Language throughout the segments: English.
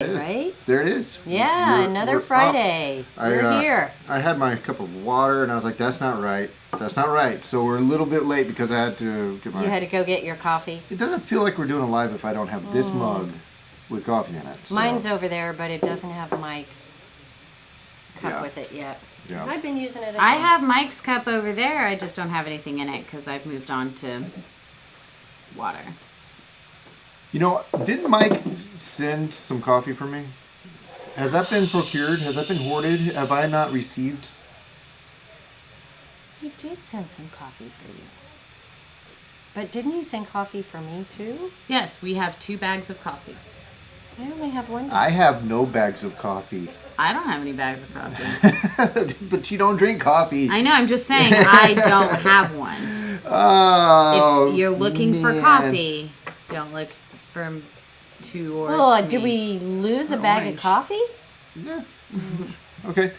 Right? There it is. Yeah, another Friday. We're here. I had my cup of water and I was like, that's not right. That's not right. So we're a little bit late because I had to get my... You had to go get your coffee. It doesn't feel like we're doing a live if I don't have this mug with coffee in it. So. Mine's over there, but it doesn't have Mike's cup with it yet. Because I've been using it. I have Mike's cup over there. I just don't have anything in it because I've moved on to water. You know, didn't Mike send some coffee for me? Has that been procured? Has that been hoarded? Have I not received? He did send some coffee for you. But didn't he send coffee for me too? Yes, we have 2 bags of coffee. I only have 1 bag. I have no bags of coffee. I don't have any bags of coffee. But you don't drink coffee. I know, I'm just saying I don't have one. Oh, if you're looking for coffee, don't look for towards Oh, me. did we lose a bag of coffee? Yeah. Okay.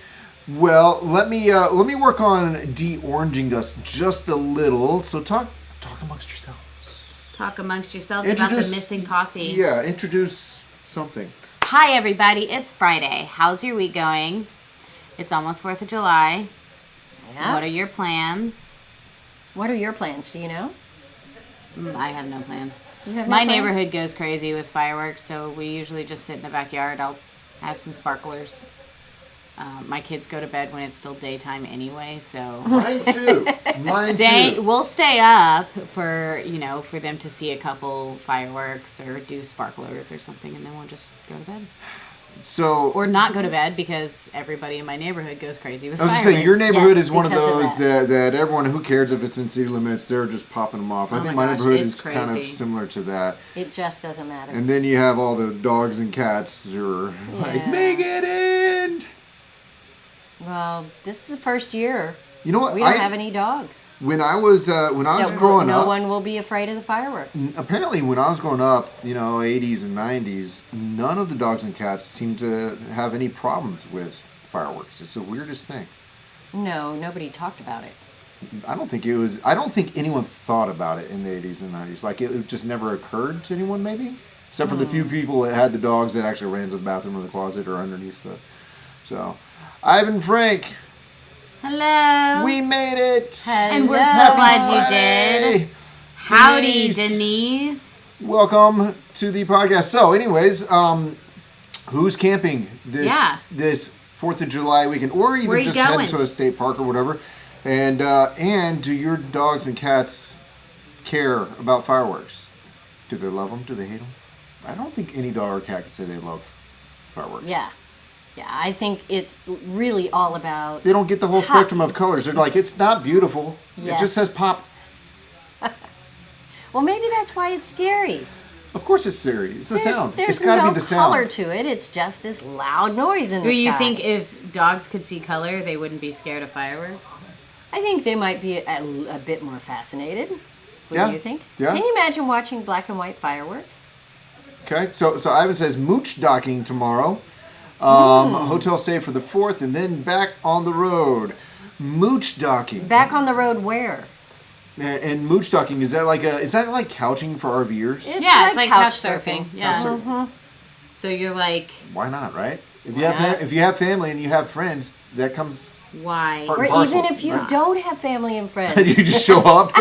Well, let me work on de-oranging us just a little. So talk amongst yourselves. Talk amongst yourselves about the missing coffee. Yeah, introduce something. Hi, everybody. It's Friday. How's your week going? It's almost 4th of July. Yeah. What are your plans? What are your plans? Do you know? I have no plans. You have no My plans? neighborhood goes crazy with fireworks, so we usually just sit in the backyard. I'll have some sparklers. My kids go to bed when it's still daytime anyway, so Mine too. Mine too. we'll stay up for them to see a couple fireworks or do sparklers or something, and then we'll just go to bed. So, Or not go to bed because everybody in my neighborhood goes crazy with I was fireworks. gonna say your neighborhood Yes, is one of because of those that everyone who cares if it's in city limits, they're just popping them off. I Oh think my my gosh, neighborhood it's is kind of crazy. similar to that. It just doesn't matter. And then you have all the dogs and cats who are like, Yeah. make it end. Well, this is the first year. You know what? We don't have any dogs. When I was So growing no up, one will be afraid of the fireworks. apparently when I was growing up, 80s and 90s, none of the dogs and cats seemed to have any problems with fireworks. It's the weirdest thing. No, nobody talked about it. I don't think anyone thought about it in the 80s and 90s. Like it just never occurred to anyone maybe, except for the few people that had the dogs that actually ran to the bathroom or the closet or underneath the. So, Ivan Frank, Hello. we made it. And we're so Hello. glad you did. Friday. Howdy, Denise. Welcome to the podcast. So, anyways, who's camping this 4th of July weekend, or even Where you just going? heading to a state park or whatever? And do your dogs and cats care about fireworks? Do they love them? Do they hate them? I don't think any dog or cat can say they love fireworks. Yeah. Yeah, I think it's really all about... They don't get the whole spectrum of colors. They're like, it's not beautiful. It Yes. just says pop. Well, maybe that's why it's scary. Of course it's scary. It's the sound. There's It's got to no be the sound. color to it. It's just this loud noise in the Do sky. you think if dogs could see color, they wouldn't be scared of fireworks? I think they might be a bit more fascinated. What Yeah. do you think? Yeah. Can you imagine watching black and white fireworks? Okay, so Ivan says mooch docking tomorrow. Hotel stay for the 4th, and then back on the road. Mooch docking. Back on the road where? And mooch docking, is that like couching for RVers? It's like couch surfing. Yeah. Couch surfing. So you're like, Why not, right? If you Why have not? if you have family and you have friends, that comes why? Part- Or Parcel. even if you don't have family and friends. you just show up.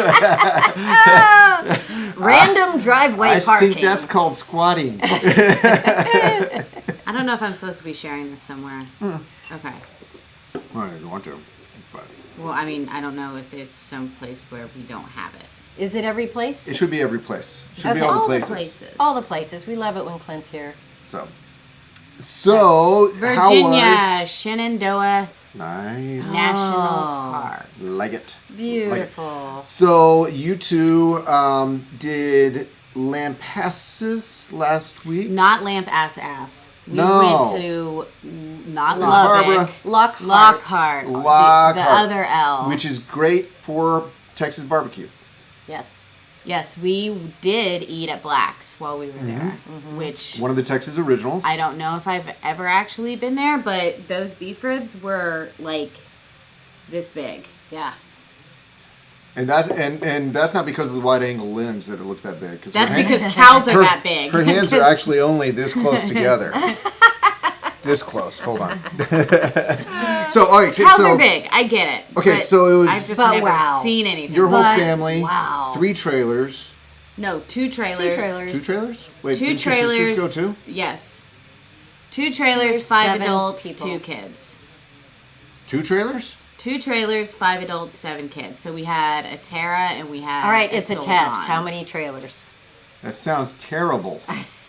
Random driveway I parking. think that's called squatting. I don't know if I'm supposed to be sharing this somewhere. Okay. Well, I didn't want to, but Well, I mean, I don't know if it's some place where we don't have it. Is it every place? it should be every place. It should be Okay. all the All places. the places. All the places. We love it when Clint's here. So how Virginia, was Shenandoah nice? National Oh. Park. Like it. Beautiful. So you two did Lampasas last week. Not Lamp Ass. We No. went to not Barbara. Lubbock. Lockhart. Lockhart. Lockhart, The other L. which is great for Texas barbecue. Yes. Yes, we did eat at Black's while we were there, which One of the Texas originals. I don't know if I've ever actually been there, but those beef ribs were like this big. Yeah. And that's not because of the wide angle lens that it looks that big. That's because cows are that big. Her hands are actually only this close together. This close. Hold on. So, all right. Cows are big. I get it. Okay, so it was. I've just never seen anything. Your whole family. Wow. 3 trailers. No, 2 trailers. 2 trailers? Wait, 2 did trailers. Your sisters go too? Yes. 2 trailers, 5 7 adults, people. 2 kids. 2 trailers? 2 trailers, 5 adults, 7 kids. So we had a Tara and we had. All right, it's a Soul test. Dawn. How many trailers? That sounds terrible.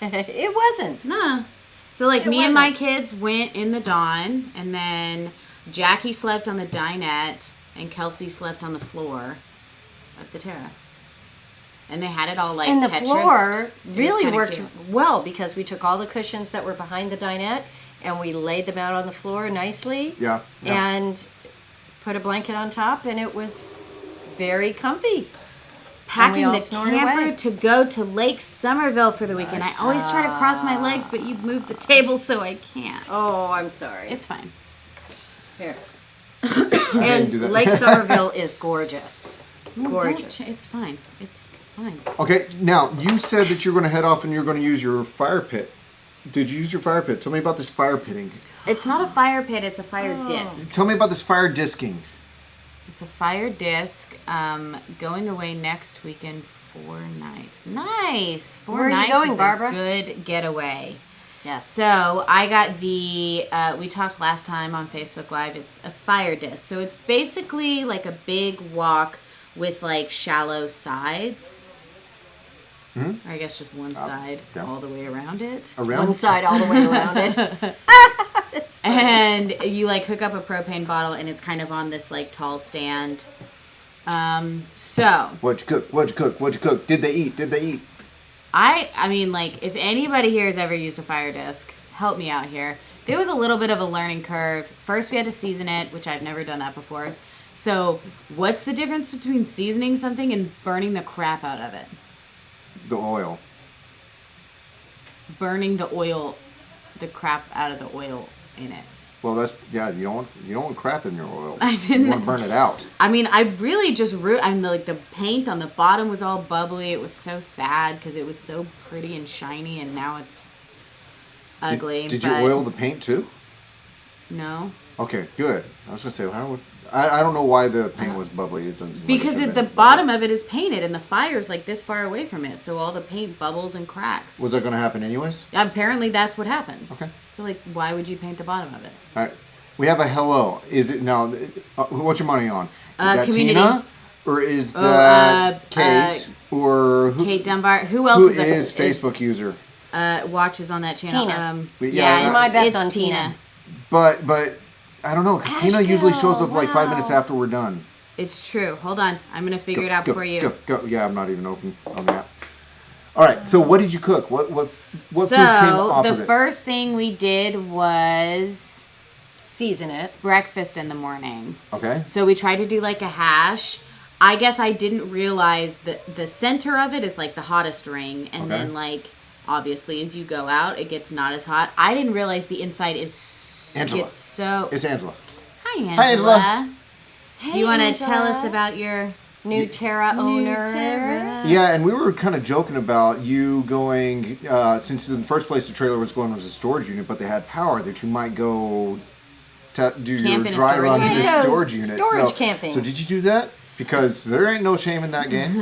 It wasn't. Nah. So like It me and my wasn't. kids went in the Dawn, and then Jackie slept on the dinette, and Kelsey slept on the floor of the Tara. And they had it all like And the Tetris. floor It was really kinda worked cute. well because we took all the cushions that were behind the dinette and we laid them out on the floor nicely. Yeah. And put a blanket on top, and it was very comfy. Packing all the snored camper away. to go to Lake Somerville for the weekend. I always try to cross my legs, but you move the table so I can't. Oh, I'm sorry. It's fine. Here. didn't And do that. Lake Somerville is gorgeous. Don't Gorgeous. it's fine. It's fine. Okay, now, you said that you're going to head off and you're going to use your fire pit. Did you use your fire pit? Tell me about this fire pitting. It's not a fire pit, it's a fire disc. Tell me about this fire disking. It's a fire disc. Going away next weekend 4 nights. Nice. 4 Where are you nights going, is Barbara? a good getaway. Yes. So I got the, we talked last time on Facebook Live, it's a fire disc. So it's basically like a big walk with like shallow sides. Or I guess just one side yeah. all the way around it. Around? One side all the way around it. It's funny. And you like hook up a propane bottle and it's kind of on this like tall stand. So What'd you cook? What'd you cook? What'd you cook? Did they eat? Did they eat? I mean, like, if anybody here has ever used a fire disc, help me out here. There was a little bit of a learning curve. First, we had to season it, which I've never done that before. So, what's the difference between seasoning something and burning the crap out of it? The oil. Burning the oil, the crap out of the oil in it. Well, that's, yeah, you don't want crap in your oil. I didn't- You want to burn it out. I mean, I really just I mean, like, the paint on the bottom was all bubbly. It was so sad because it was so pretty and shiny, and now it's ugly. Did you but oil the paint too? No. Okay, good. I was going to say, how would... I don't know why the paint was bubbly. It doesn't seem like it Because should've the been. bottom of it is painted and the fire's like this far away from it, so all the paint bubbles and cracks. Was that going to happen anyways? Apparently that's what happens. Okay. So like, why would you paint the bottom of it? All right. We have a hello. Is it now? What's your money on? Is that Community. Tina, or is that Kate, or who? Kate Dunbar. Who else Who is is Facebook user? watches on that channel? Tina. Yeah, my bet's it's on Tina. Tina. But I don't know because Tina usually shows up Asheville, like 5 minutes wow. after we're done. It's true. Hold on, I'm gonna figure it out go, for you. Go. Yeah, I'm not even open on that. All right. So what did you cook? What foods came So off the of it? first thing we did was Season it. breakfast in the morning. Okay. So we tried to do like a hash. I guess I didn't realize that the center of it is like the hottest ring. And Okay. then like, obviously as you go out, it gets not as hot. I didn't realize the inside is Angela. gets so... It's Angela. Hi, Angela. Hi, Angela. Do you want to Angela. tell us about your New Terra owner. Terra? Yeah, and we were kind of joking about you going, since in the first place the trailer was going was a storage unit, but they had power, that you might go do Camp your in a dry storage run in unit. this Yeah, storage unit. storage so, camping. So did you do that? Because there ain't no shame in that game.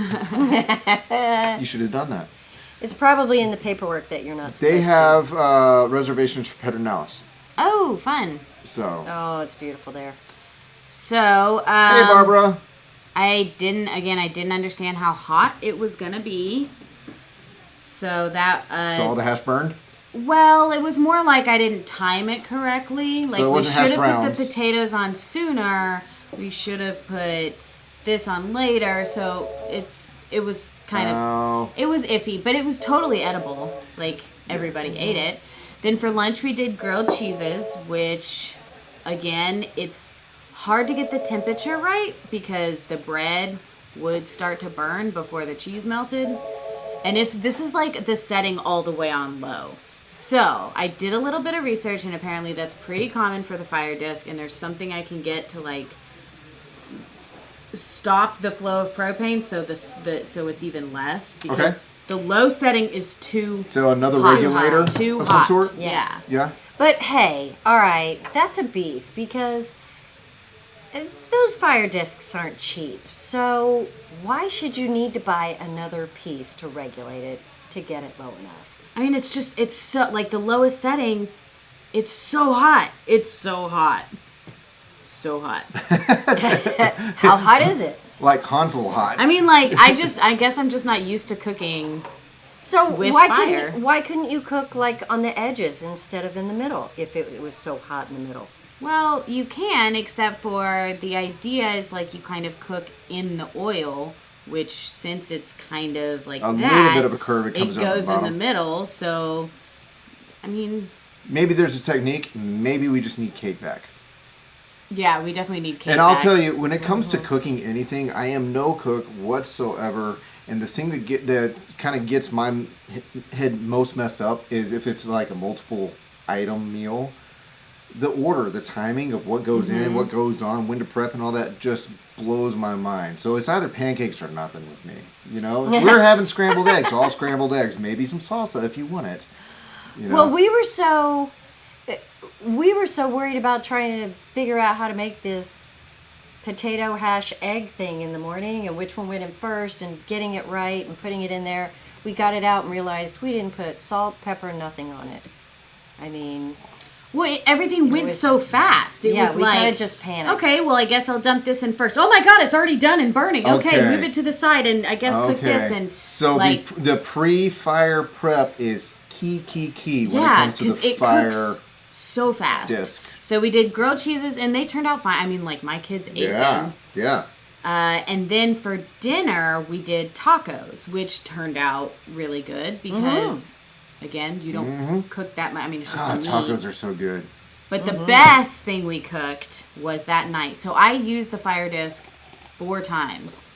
You should have done that. It's probably in the paperwork that you're not supposed They to. have reservations for Pedernales. Oh, fun. So, Oh, it's beautiful there. So, hey Barbara. I didn't understand how hot it was going to be. So that... So all the hash burned? Well, it was more like I didn't time it correctly. Like it we wasn't should hash have browns. put the potatoes on sooner. We should have put this on later. So it was kind of Oh. it was iffy, but it was totally edible. Like everybody ate it. Then for lunch we did grilled cheeses, which again, it's hard to get the temperature right because the bread would start to burn before the cheese melted. And this is like the setting all the way on low. So I did a little bit of research, and apparently that's pretty common for the fire disc. And there's something I can get to like stop the flow of propane, so so it's even less because Okay. the low setting is too So another hot. regulator Too of hot. some sort? Yeah. Yeah. But hey, all right, that's a beef because those fire discs aren't cheap. So why should you need to buy another piece to regulate it to get it low enough? I mean, it's so, like, the lowest setting, it's so hot. It's so hot. So hot. How hot is it? Like console hot. I mean, like, I guess I'm just not used to cooking. So With why fire. why couldn't you cook like on the edges instead of in the middle if it was so hot in the middle? Well, you can, except for the idea is like you kind of cook in the oil, which since it's kind of like A that, little bit of a curve, it comes out the goes in the bottom. middle. So, I mean, Maybe there's a technique. Maybe we just need Kate back. yeah, we definitely need cake. And I'll back. tell you, when it comes to cooking anything, I am no cook whatsoever. And the thing that kind of gets my head most messed up is if it's like a multiple item meal. The order, the timing of what goes in, what goes on, when to prep, and all that just blows my mind. So it's either pancakes or nothing with me. You know, if we're having scrambled eggs, all scrambled eggs, maybe some salsa if you want it. You know? Well, we were so worried about trying to figure out how to make this potato hash egg thing in the morning and which one went in first and getting it right and putting it in there. We got it out and realized we didn't put salt, pepper, nothing on it. I mean, Well, everything went was- so fast. It yeah, was we like, kind of just panicked. okay, well, I guess I'll dump this in first. Oh my God, it's already done and burning. Okay, Okay. move it to the side and I guess cook this and so like the pre-fire prep is key when it yeah, comes to because the it fire cooks so fast. disc. So we did grilled cheeses and they turned out fine. I mean, like my kids ate them. Yeah. And then for dinner we did tacos, which turned out really good because again, you don't cook that much. I mean, it's just God, the tacos meat. are so good. But the best thing we cooked was that night. So I used the fire disc 4 times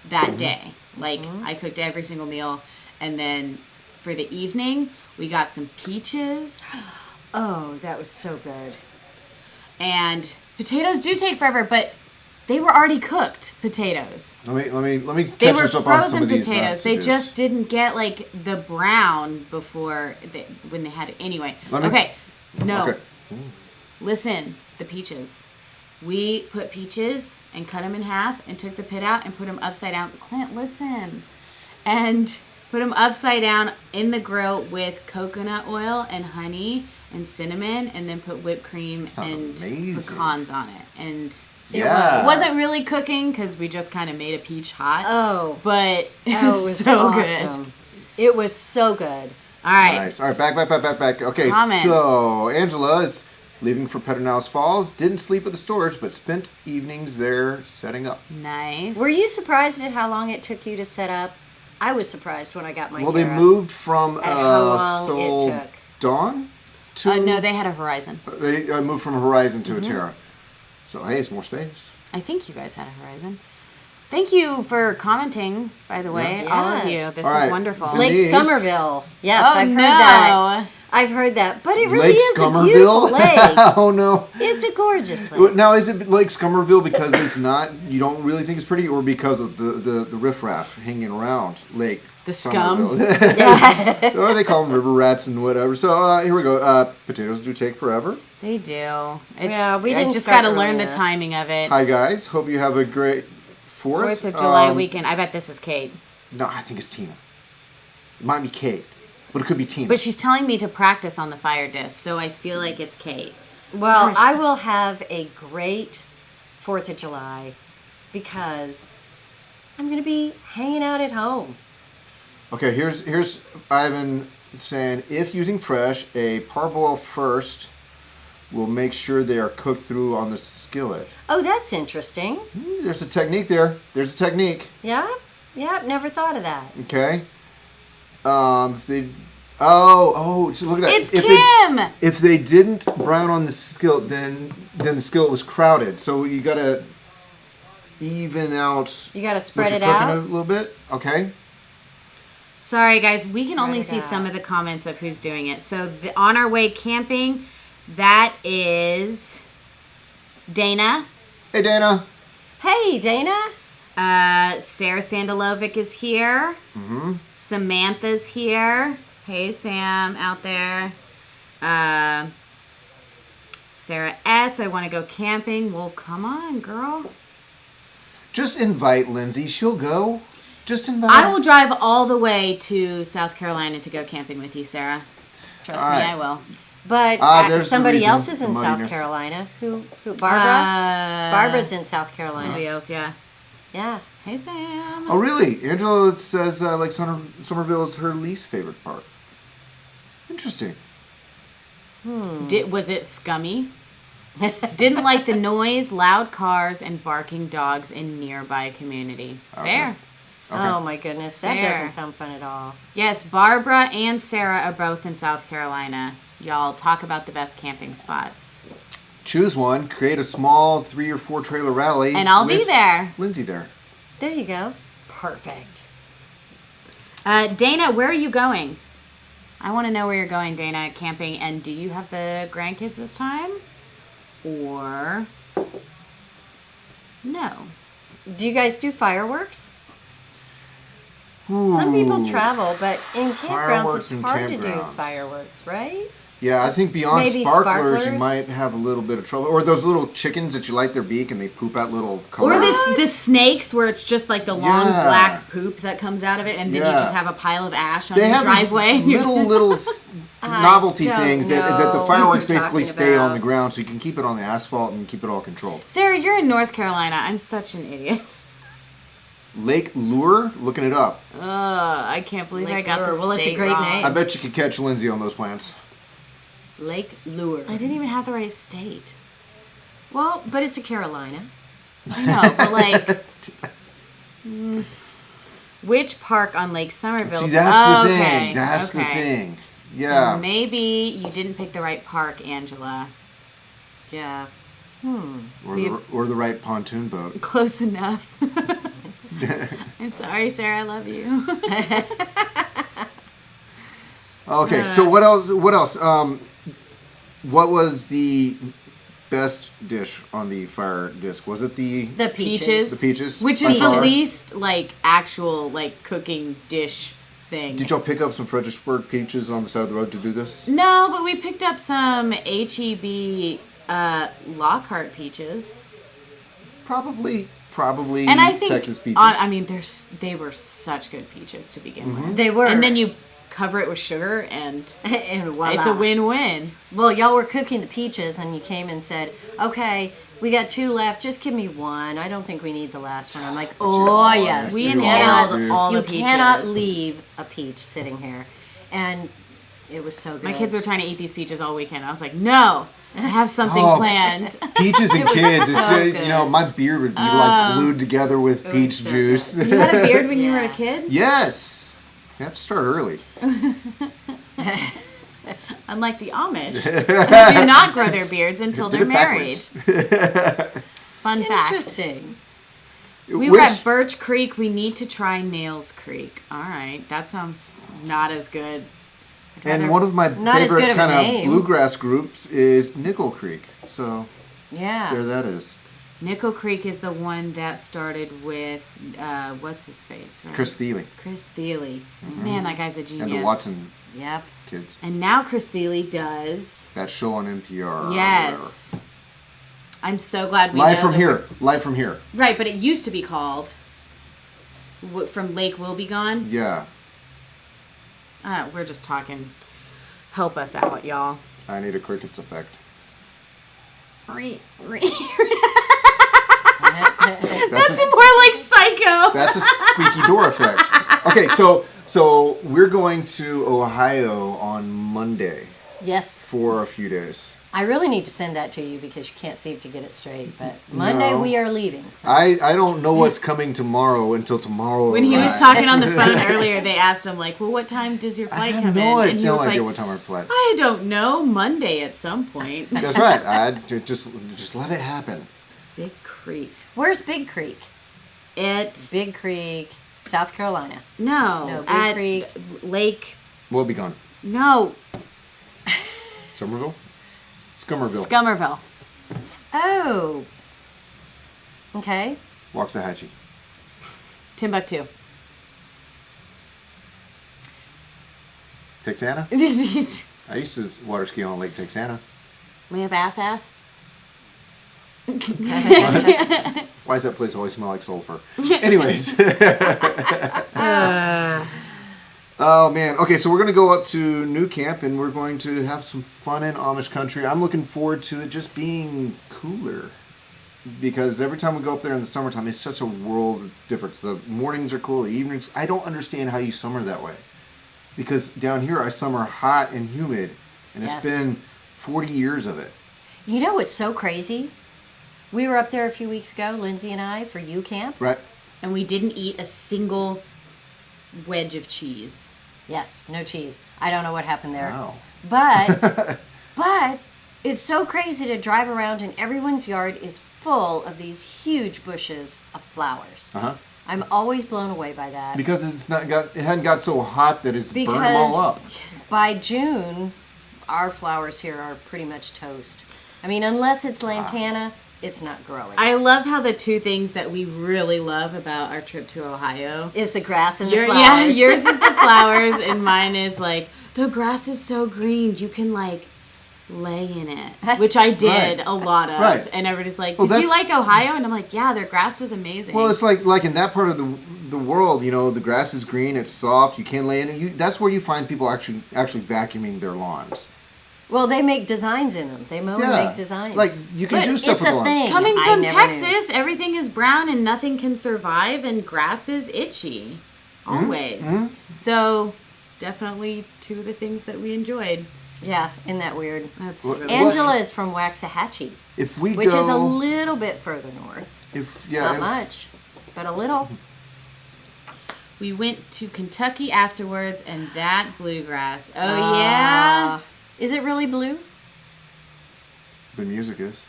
that day. Like I cooked every single meal. And then for the evening, we got some peaches. Oh, that was so good. And potatoes do take forever, but they were already cooked potatoes. Let me They catch were us up on some frozen of these potatoes. They messages. just didn't get like the brown before when they had it. Anyway, Let me- okay. No. Okay. Listen, the peaches. We put peaches and cut them in half and took the pit out and put them upside down. Clint, listen. And put them upside down in the grill with coconut oil and honey and cinnamon and then put whipped cream Sounds and amazing. pecans on it. And Yeah. it wasn't really cooking because we just kind of made a peach hot. Oh, But it that was, was so awesome. good. It was so good. All right. Nice. All right, back. Okay, Comments. so Angela is leaving for Pedernales Falls. Didn't sleep at the storage, but spent evenings there setting up. Nice. Were you surprised at how long it took you to set up? I was surprised when I got my Well, they Terra. moved from At how long it Soul took. Dawn to No, they had a Horizon. they moved from a Horizon Mm-hmm. to a Terra. So hey, it's more space. I think you guys had a Horizon. Thank you for commenting, by the way, all of you. Yes. This All is right. wonderful. Lake Denise. Scummerville. Yes, Oh, I've heard no. that. I've heard that. But it really Lake is a beautiful Scummerville. lake. Oh no. It's a gorgeous lake. Now is it Lake Scummerville because it's not? You don't really think it's pretty, or because of the riffraff hanging around Lake? The scum. Scummerville? Or they call them river rats and whatever. So here we go. Potatoes do take forever. They do. It's, Yeah, we I didn't just start got to learn the earlier. timing of it. Hi guys, hope you have a great 4th of July Um, weekend. I bet this is Kate. No, I think it's Tina. It might be Kate, but it could be Tina. But she's telling me to practice on the fire disc, so I feel like it's Kate. Well, I will have a great 4th of July because I'm going to be hanging out at home. Okay, here's Ivan saying, if using fresh, a parboil first will make sure they are cooked through on the skillet. Oh, that's interesting. There's a technique there. There's a technique. Yeah? Yeah, never thought of that. Okay. If they, so look at that. It's if Kim! If they didn't brown on the skillet, then the skillet was crowded. So you gotta even out. You got to what spread you're it cooking out. a little bit. Okay. Sorry, guys. We can only it see out. some of the comments of who's doing it. So on our way camping, that is Dana. Hey Dana. Hey, Dana. Sarah Sandalovic is here. Mm-hmm. Samantha's here. Hey, Sam, out there. Sarah S., I want to go camping. Well, come on, girl. Just invite Lindsay. She'll go. Just invite. I will drive all the way to South Carolina to go camping with you, Sarah. Trust All me, right. I will. But there's the somebody reason, else is the in South muddiness. Carolina. Who? Barbara? Barbara's in South Carolina. Somebody else, yeah. Yeah. Hey, Sam. Oh, really? Angela says like Somerville is her least favorite part. Interesting. Was it scummy? Didn't like the noise, loud cars, and barking dogs in nearby community. Okay. Fair. Okay. Oh my goodness, that Fair. doesn't sound fun at all. Yes, Barbara and Sarah are both in South Carolina. Y'all talk about the best camping spots. Choose one. Create a small 3 or 4 trailer rally. And I'll be with there. Lindsay there. There you go. Perfect. Dana, where are you going? I want to know where you're going, Dana, camping. And do you have the grandkids this time? Or no? Do you guys do fireworks? Some people travel, but in campgrounds Fireworks it's in hard to do campgrounds. fireworks, right? Yeah, I think beyond maybe sparklers, you sparklers? might have a little bit of trouble. Or those little chickens that you light their beak and they poop out little colors. Or the snakes where it's just like the long Yeah. black poop that comes out of it, and then you Yeah. just have a pile of ash on They your have driveway. these little novelty don't things that know the what fireworks you're basically talking stay on about. the ground, so you can keep it on the asphalt and keep it all controlled. Sarah, you're in North Carolina. I'm such an idiot. Lake Lure, looking it up. I can't believe Lake I got Lure. the Well, it's a state great wrong. name. I bet you could catch Lindsay on those plants. Lake Lure. I didn't even have the right state. Well, but it's a Carolina. I know, but like, which park on Lake Somerville? See, that's the Okay, thing. That's the okay. thing. Yeah. So maybe you didn't pick the right park, Angela. Yeah. or the right pontoon boat. Close enough. I'm sorry, Sarah. I love you. Okay, so what else? What else? What was the best dish on the fire disc? Was it the The peaches. Peaches. The peaches? Which By is the far. least like actual like cooking dish thing. Did y'all pick up some Fredericksburg peaches on the side of the road to do this? No, but we picked up some HEB Lockhart peaches. Probably And I think Texas peaches. I mean they were such good peaches to begin with. They were. And then you cover it with sugar and and voila. it's a win-win. Well, y'all were cooking the peaches, and you came and said, "Okay, we got 2 left. Just give me 1. I don't think we need the last one." I'm like, "Oh yes, We You inhaled always do. all you the peaches. cannot leave a peach sitting here," and it was so good. My kids were trying to eat these peaches all weekend. I was like, no, I have something Oh. planned. Peaches and kids. It's so just, good. you know, my beard would be like glued together with was peach so juice. You had a beard when you were a kid? Yes. You have to start early. Unlike the Amish, who do not grow their beards until Did they're it married. backwards. Fun fact. Interesting. We were at Birch Creek. We need to try Nails Creek. All right. That sounds not as good. I'd And rather- one of my Not as good favorite of a kind of name. bluegrass groups is Nickel Creek. So Yeah. there that is. Nickel Creek is the one that started with, what's his face? Right? Chris Thiele Chris Thiele. Man, that guy's a genius. and the Watson Yep. kids. And now Chris Thiele does. That show on NPR. Yes. I'm so glad we Live know from that here. Live from here. Right, but it used to be called From Lake Will Be Gone. Yeah. We're just talking. Help us out, y'all. I need a crickets effect. That's more like Psycho. That's a squeaky door effect. Okay, so we're going to Ohio on Monday Yes. for a few days. I really need to send that to you because you can't seem to get it straight. But Monday No. we are leaving. I don't know what's coming tomorrow until tomorrow. When he was arrives. talking on the phone earlier, they asked him, like, well, what time does your I flight have come no, in? And he no was idea like, what time our flight. I don't know, Monday at some point. That's right. I just let it happen. Big Creek. Where's Big Creek? It, Big Creek, South Carolina. no, Big at Creek. Lake, We'll be gone. no, Somerville? Scummerville. Scummerville. Oh. Okay. Waxahachie. Timbuktu. Texana? I used to water ski on Lake Texana. Lamp ass. Why does that place always smell like sulfur? Anyways. Oh, man. Okay, so we're going to go up to New Camp, and we're going to have some fun in Amish country. I'm looking forward to it just being cooler. Because every time we go up there in the summertime, it's such a world of difference. The mornings are cool, the evenings. I don't understand how you summer that way. Because down here, I summer hot and humid. And it's Yes. been 40 years of it. You know what's so crazy? We were up there a few weeks ago, Lindsay and I, for U Camp. Right? And we didn't eat a single wedge of cheese. Yes, no cheese. I don't know what happened there. Wow. But it's so crazy to drive around and everyone's yard is full of these huge bushes of flowers. Uh-huh. I'm always blown away by that. Because it hadn't got so hot that it's burned them all up. By June, our flowers here are pretty much toast. I mean, unless it's lantana, it's not growing. I love how the two things that we really love about our trip to Ohio. Is the grass and the Yeah, flowers. yours is the flowers, and mine is like, the grass is so green, you can like lay in it, which I did Right. a lot of. Right. And everybody's like, Well, did you that's- like Ohio? And I'm like, yeah, their grass was amazing. Well, it's like in that part of the world, you know, the grass is green, it's soft, you can lay in it. That's where you find people actually vacuuming their lawns. Well, they make designs in them. They mow and Yeah. make designs. Like, you can But do stuff it's with a the lawn. thing. Coming I from never Texas, everything is brown and nothing can survive, and grass is itchy. Always. So, definitely two of the things that we enjoyed. knew. Yeah, isn't that weird? That's Well, really Angela is from Waxahachie, If we which go, is a little bit further north. Not if- much, but a little. We went to Kentucky afterwards, and that bluegrass. Oh, yeah? Is it really blue? the music is.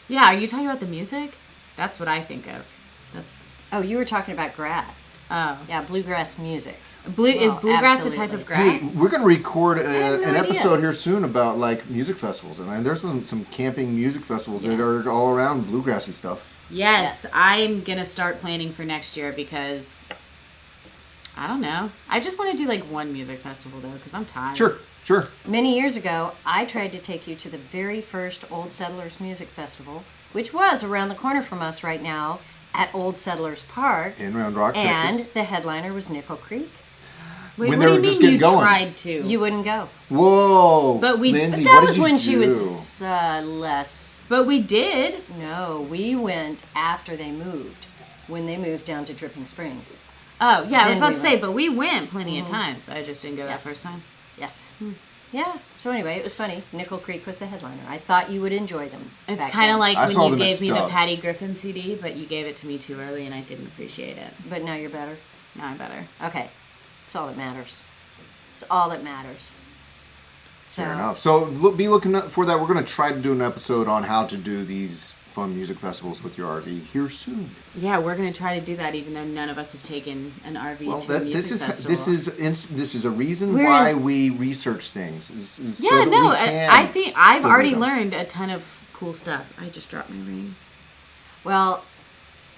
Yeah, are you talking about the music? That's what I think of. That's, Oh, you were talking about grass. oh. Yeah, bluegrass music. Is Well, bluegrass a type absolutely. of Hey, grass? we're gonna record have no an idea. episode here soon about like music festivals, and there's some camping music festivals that Yes. are all around bluegrassy stuff. Yes, Yes. I'm going to start planning for next year because, I don't know. I just want to do like one music festival though because I'm tired. Sure. Many years ago, I tried to take you to the very first Old Settlers Music Festival, which was around the corner from us right now at Old Settlers Park. In Round Rock, And Texas. the headliner was Nickel Creek. Wait, When what they do you were just mean getting you going. tried to? You wouldn't go. Whoa! But we- Lindsay, That what was did you when she do? was less. But we did. No, we went after they moved, when they moved down to Dripping Springs. Oh, yeah, I was Then about we to say, went. but we went plenty of times. I just didn't go Yes. that first time. Yes. Yeah. So anyway, it was funny. Nickel Creek was the headliner. I thought you would enjoy them. It's back kind of then. like I when saw you them at gave me the Stubbs. Patty Griffin CD, but you gave it to me too early and I didn't appreciate it. But now you're better. Now I'm better. Okay. It's all that matters. It's all that matters. So, Fair enough. So be looking up for that. We're going to try to do an episode on how to do these fun music festivals with your RV here soon. Yeah, we're going to try to do that even though none of us have taken an RV Well, to a music festival. this is a reason We're why in- we research things. Is Yeah, so that no, we can I think I've figure already it out. learned a ton of cool stuff. I just dropped my ring. Well,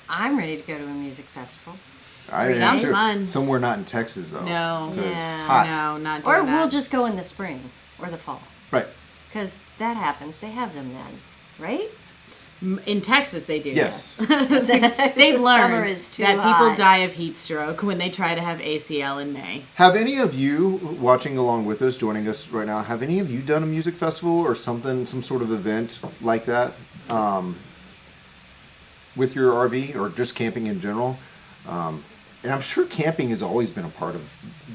I'm ready to go to a music festival. I am Sounds too. fun. Somewhere not in Texas though. No. 'Cause Yeah. hot. No, not doing Or that. we'll just go in the spring or the fall. Right. Because that happens. They have them then, right? In Texas, they do. Yes. They've The summer learned is too that people hot. die of heat stroke when they try to have ACL in May. Have any of you watching along with us, joining us right now, have any of you done a music festival or something, some sort of event like that with your RV or just camping in general? And I'm sure camping has always been a part of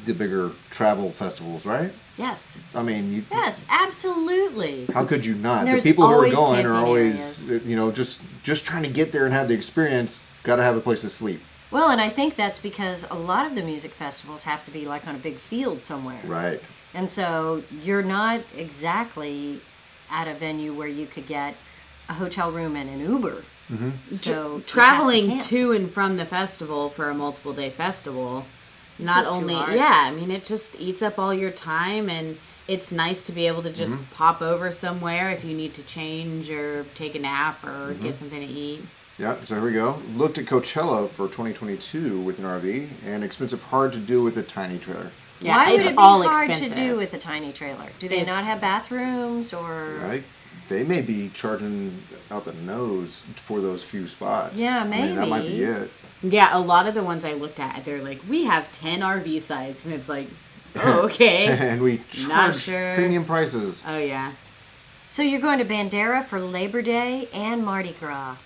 the bigger travel festivals, right? Yes. I mean, Yes, absolutely. how could you not? There's The people who are always going are camping always, just trying to get there and have the experience. Got to have a place to sleep. Well, and I think that's because a lot of the music festivals have to be like on a big field somewhere. Right. And so you're not exactly at a venue where you could get a hotel room and an Uber. Mm-hmm. So you have Traveling camp. to and from the festival for a multiple day festival, not just too only, hard. yeah, I mean, it just eats up all your time, and it's nice to be able to just pop over somewhere if you need to change or take a nap or get something to eat. Yeah, so here we go. Looked at Coachella for 2022 with an RV, and expensive, hard to do with a tiny trailer. Yeah, Why would it's it be all hard expensive. to do with a tiny trailer? Do they It's- not have bathrooms or? Right? They may be charging out the nose for those few spots. Yeah, I mean, that might be maybe. it. Yeah, a lot of the ones I looked at, they're like, we have 10 RV sites. And it's like, oh, okay. And we charge sure. premium prices. Oh, yeah. So you're going to Bandera for Labor Day and Mardi Gras.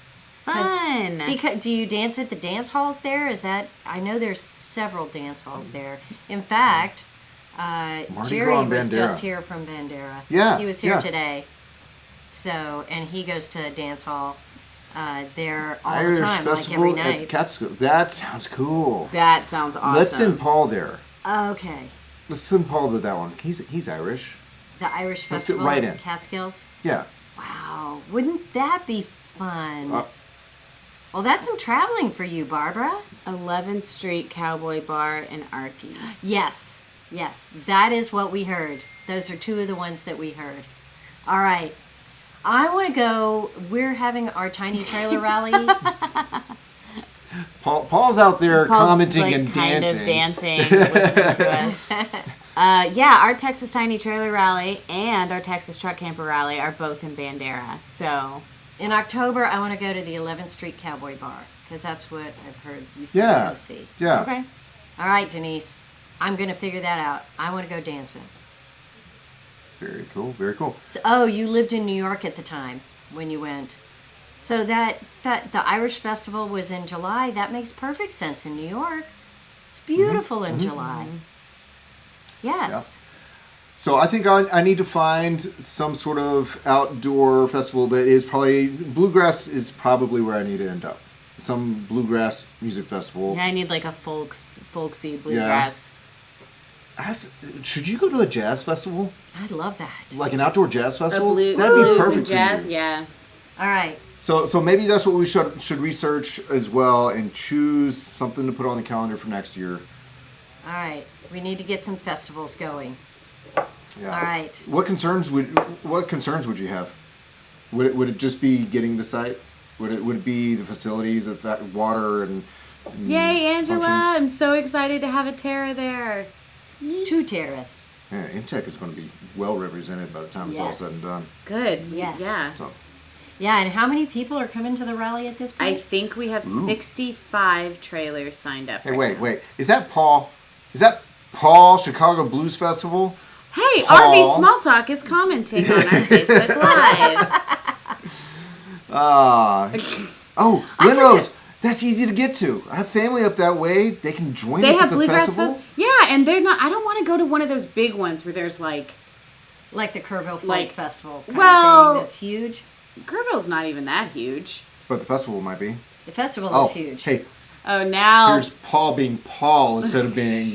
Fun. Because do you dance at the dance halls there? Is that I know there's several dance halls there. In fact, Jerry Gras and was Bandera. just here from Bandera. Yeah, he was here yeah. today. So and he goes to a dance hall there all Irish the time, like Festival every at the night. Catskill. That sounds cool. That sounds awesome. Let's send Paul there. Okay, Let's send Paul to that one. He's Irish. the Irish Let's get Festival right at in. Catskills. Yeah. Wow, wouldn't that be fun? Uh, Well, that's some traveling for you, Barbara. 11th Street Cowboy Bar in Arkies. Yes, that is what we heard. Those are two of the ones that we heard. All right. I want to go. We're having our tiny trailer rally. Paul's out there Paul's, commenting like, and kind dancing. of dancing, listening to us. Yeah, our Texas Tiny Trailer Rally and our Texas Truck Camper Rally are both in Bandera. So In October, I want to go to the 11th Street Cowboy Bar because that's what I've heard you can Yeah. go see. Yeah. okay. All right, Denise. I'm going to figure that out. I want to go dancing. Very cool. Very cool. So, oh, you lived in New York at the time when you went. So the Irish Festival was in July. That makes perfect sense in New York. It's beautiful in July. Yes. So I think I need to find some sort of outdoor festival that is probably bluegrass is probably where I need to end up. Some bluegrass music festival. Yeah, I need like a folksy bluegrass. Should you go to a jazz festival? I'd love that. Like an outdoor jazz A festival? blue, That'd be blues perfect and for jazz. you. Yeah. All right. So maybe that's what we should research as well and choose something to put on the calendar for next year. All right. We need to get some festivals going. Yeah. All right. What concerns would you have? Would it just be getting the site? Would it be the facilities, the water and Yay, Angela! functions? I'm so excited to have a Terra there. 2 terrace. Yeah, Intech is going to be well represented by the time it's all said and Yes. done. Good. Yes. Yeah. So Yeah, and how many people are coming to the rally at this I point? think we have 65 trailers signed up. hey, right now. wait. Is that Paul? Is that Paul Chicago Blues Festival? Hey, Paul. RV Small Talk is commenting on our Facebook Live. Oh, Glenrose. That's easy to get to. I have family up that way. They can join They us have at the bluegrass festival. Yeah, and they're not. I don't want to go to one of those big ones where there's like Like the Kerrville Folk Like- Festival kind well- of thing that's huge. Kerrville's not even that huge. But the festival might be. The festival Oh, is huge. hey, Oh, now. here's Paul being Paul instead of being.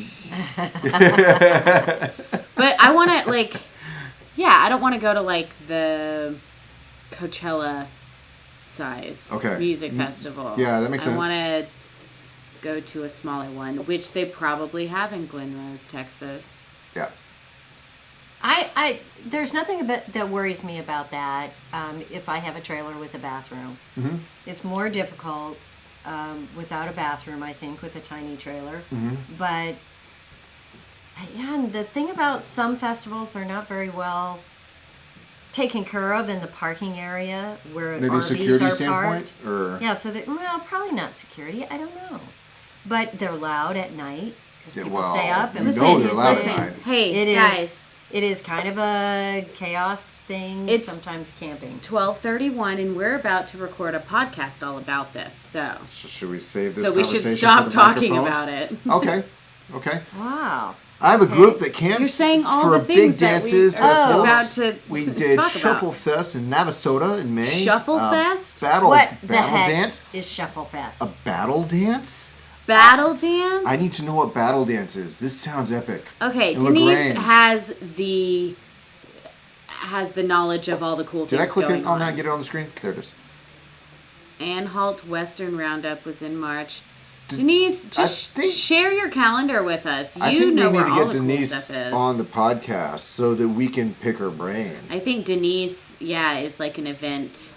But I want to like. Yeah, I don't want to go to like the Coachella size Okay. music festival. yeah, that makes sense. I want to go to a smaller one, which they probably have in Glen Rose, Texas. Yeah. I there's nothing about that worries me about that. If I have a trailer with a bathroom, it's more difficult without a bathroom. I think with a tiny trailer, but yeah, and the thing about some festivals, they're not very well taken care of in the parking area where Maybe a RVs security are standpoint, parked. or Yeah, so well, probably not security. I don't know, but they're loud at night because Yeah, people well, stay up and you know music. they're loud at listen, night. hey, It is. guys. It is kind of a chaos thing. It's- Sometimes camping. 12:31, and we're about to record a podcast all about this. So Should we save this? we should conversation stop for the talking microphones? about it. Okay. Okay. Wow. I have a group that camps You're saying all for the big things that we dances, are festivals. about to We to did talk Shuffle about. Fest in Navasota in May. Shuffle Fest? Battle What the battle heck dance. is Shuffle Fest? A battle dance? Battle dance. I need to know what battle dance is. This sounds epic. Okay, In Denise LaGrange. has the knowledge of all the cool Did things I click going on that and get it on the screen? There it is. Anhalt Western Roundup was in March. Denise, just think- share your calendar with us. I You think know we where need to all get the cool Denise stuff is. on the podcast so that we can pick her brain. I think Denise, is like an event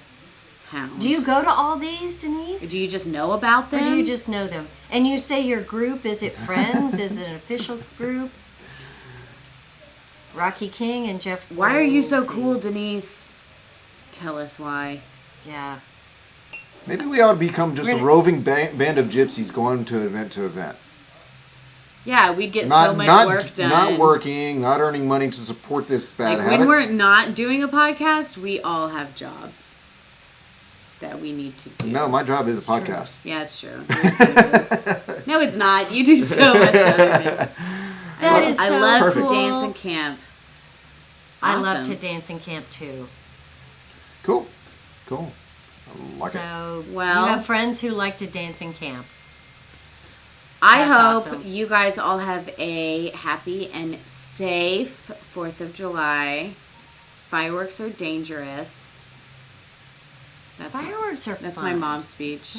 Hound. Do you go to all these, Denise? Do you just know about Or them? do you just know them? And you say your group, is it friends? Is it an official group? Rocky King and Jeff. Why are you so Rose cool, and- Denise? Tell us why. Yeah. Maybe we ought to become just We're a gonna- roving band of gypsies going to event to event. Yeah, we'd get Not so much not work done. not working, not earning money to support this bad Like habit. when we're not doing a podcast, we all have jobs that we need to do. No, my job is a podcast. Yeah, it's true. Yours kind of is. No, it's not. You do so much other things. That is I so love Perfect. to dance in camp. I love Awesome. to dance in camp too. Cool. I like it. So Well- you have friends who like to dance in camp. I That's hope awesome. you guys all have a happy and safe 4th of July. Fireworks are dangerous. That's Fireworks are fun. That's my mom's speech.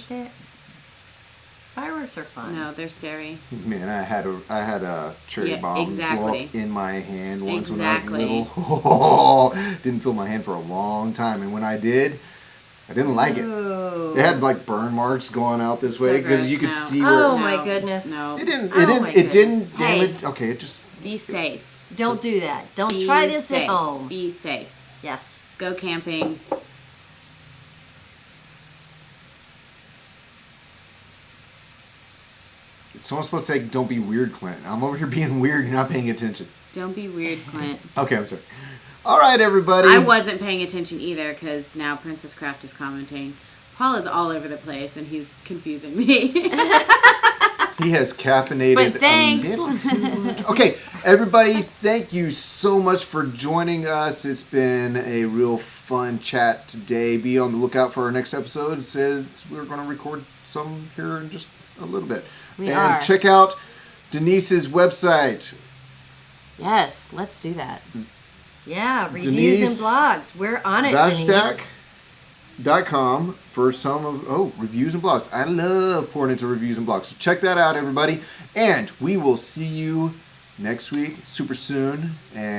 Fireworks are fun. No, they're scary. Man, I had a cherry Yeah, bomb blow exactly. up in my hand once Exactly. when I was little. Oh, didn't feel my hand for a long time, and when I did, I didn't like it. Ooh. It had like burn marks going out this So way because gross, you could no. see where Oh my goodness. No. it didn't. Oh It didn't. my It didn't goodness. damage. Hey. Okay, it just. Be safe. Don't do that. Don't Be try this safe. at home. Be safe. Yes. Go camping. Someone's supposed to say, "Don't be weird, Clint." I'm over here being weird. You're not paying attention. Don't be weird, Clint. Okay, I'm sorry. All right, everybody. I wasn't paying attention either because now Princess Craft is commenting. Paul is all over the place and he's confusing me. He has caffeinated. But thanks. A little too much. Okay, everybody, thank you so much for joining us. It's been a real fun chat today. Be on the lookout for our next episode. Since we're going to record some here in just a little bit. We and are. check out Denise's website. Yes, let's do that. Yeah, reviews Denise and blogs. We're on it, Denise. Vashtak.com for some of reviews and blogs. I love pouring into reviews and blogs. So check that out, everybody. And we will see you next week, super soon. And